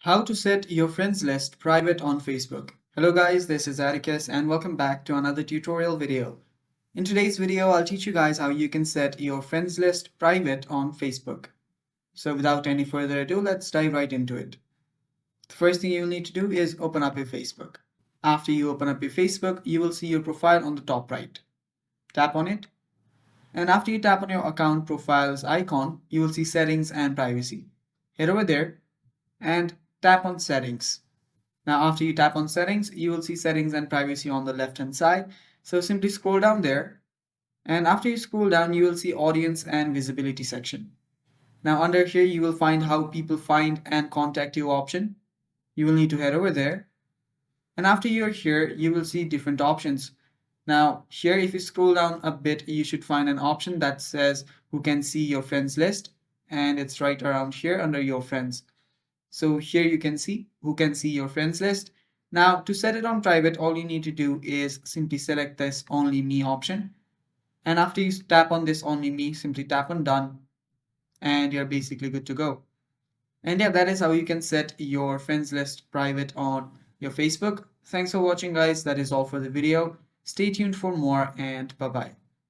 How to set your friends list private on Facebook. Hello guys, this is Atticus and welcome back to another tutorial video. In today's video, I'll teach you guys how you can set your friends list private on Facebook. So without any further ado, let's dive right into it. The first thing you'll need to do is open up your Facebook. After you open up your Facebook, you will see your profile on the top right. Tap on it. And after you tap on your account profiles icon, you will see settings and privacy. Head over there and tap on settings. Now after you tap on settings, you will see settings and privacy on the left hand side. So simply scroll down there, and after you scroll down, you will see audience and visibility section. Now under here, you will find how people find and contact you option. You will need to head over there, and after you're here, you will see different options. Now here, if you scroll down a bit, you should find an option that says who can see your friends list, and it's right around here under your friends. So here you can see who can see your friends list. Now to set it on private, all you need to do is simply select this only me option. And after you tap on this only me, simply tap on done and you're basically good to go. And yeah, that is how you can set your friends list private on your Facebook. Thanks for watching guys. That is all for the video. Stay tuned for more and bye bye.